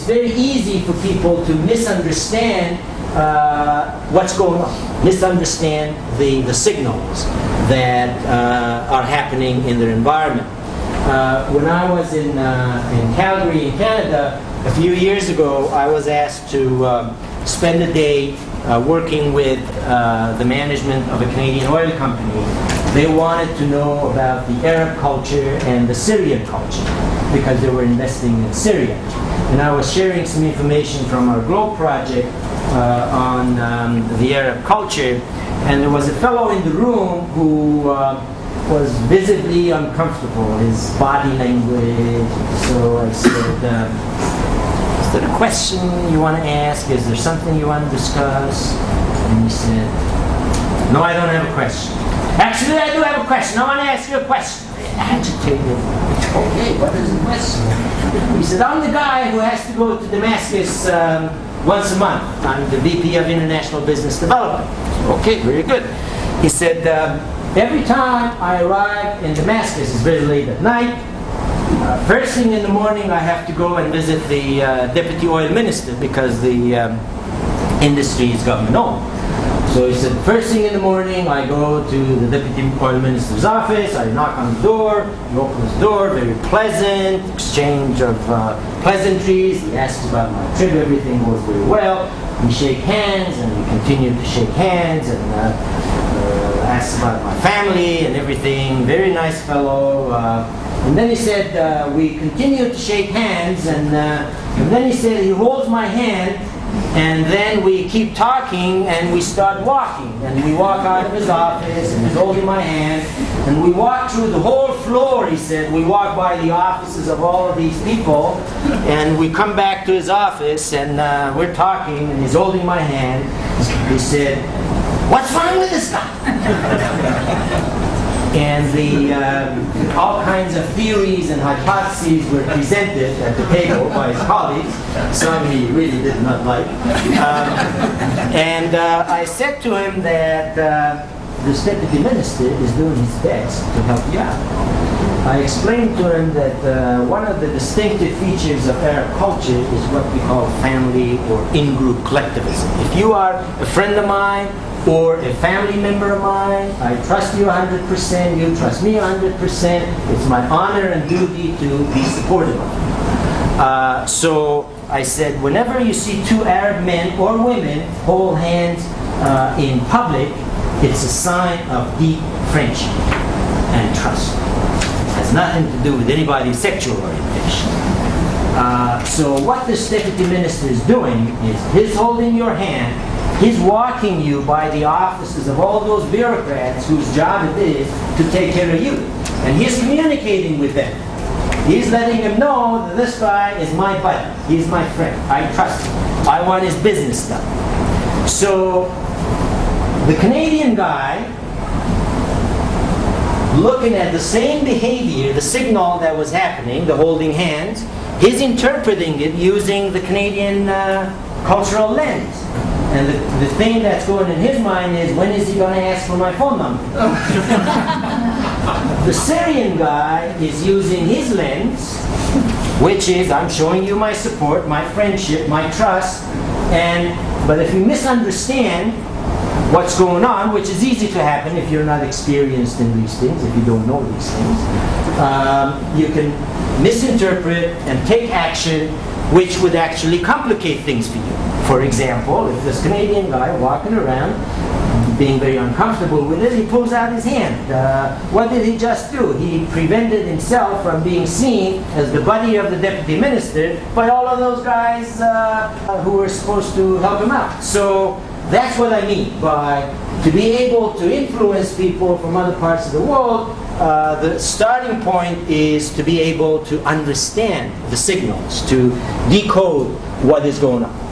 very easy for people to misunderstand what's going on, misunderstand the signals that are happening in their environment. When I was in Calgary, in Canada, a few years ago, I was asked to spend a day working with the management of a Canadian oil company. They wanted to know about the Arab culture and the Syrian culture because they were investing in Syria. And I was sharing some information from our GLOBE project on the Arab culture, and there was a fellow in the room who was visibly uncomfortable, his body language. So I said, is there a question you want to ask? Is there something you want to discuss? And he said, no, I don't have a question. Actually, I do have a question. I want to ask you a question. Agitated. Okay, what is the question? He said, I'm the guy who has to go to Damascus once a month. I'm the VP of International Business Development. Okay, very good. He said, every time I arrive in Damascus, it's very late at night. First thing in the morning, I have to go and visit the Deputy Oil Minister because the industry is government-owned. So he said, first thing in the morning, I go to the Deputy Oil Minister's office, I knock on the door, he opens the door, very pleasant, exchange of pleasantries. He asks about my trip, everything goes very well. We shake hands, and we continue to shake hands, and asks about my family and everything. Very nice fellow. And then he said, we continue to shake hands, and then he said, he holds my hand, and then we keep talking, and we start walking. And we walk out of his office, and he's holding my hand, and we walk through the whole floor, he said. We walk by the offices of all of these people, and we come back to his office, and we're talking, and he's holding my hand. He said, what's wrong with this guy? And all kinds of theories and hypotheses were presented at the table by his colleagues. Some he really did not like. And I said to him that this deputy minister is doing his best to help you out. I explained to him that one of the distinctive features of Arab culture is what we call family or in-group collectivism. If you are a friend of mine, or a family member of mine, I trust you 100%, you trust me 100%, it's my honor and duty to be supportive of you. So I said, whenever you see two Arab men or women hold hands in public, it's a sign of deep friendship and trust. It has nothing to do with anybody's sexual orientation. So what this deputy minister is doing is he's holding your hand. He's walking you by the offices of all those bureaucrats whose job it is to take care of you. And he's communicating with them. He's letting them know that this guy is my buddy. He's my friend. I trust him. I want his business done. So the Canadian guy, looking at the same behavior, the signal that was happening, the holding hands, he's interpreting it using the Canadian cultural lens. And the thing that's going in his mind is, when is he going to ask for my phone number? The Syrian guy is using his lens, which is, I'm showing you my support, my friendship, my trust. But if you misunderstand what's going on, which is easy to happen if you're not experienced in these things, if you don't know these things, you can misinterpret and take action which would actually complicate things for you. For example, if this Canadian guy walking around, being very uncomfortable with it, he pulls out his hand. What did he just do? He prevented himself from being seen as the buddy of the deputy minister by all of those guys who were supposed to help him out. So that's what I mean by to be able to influence people from other parts of the world. The starting point is to be able to understand the signals, to decode what is going on.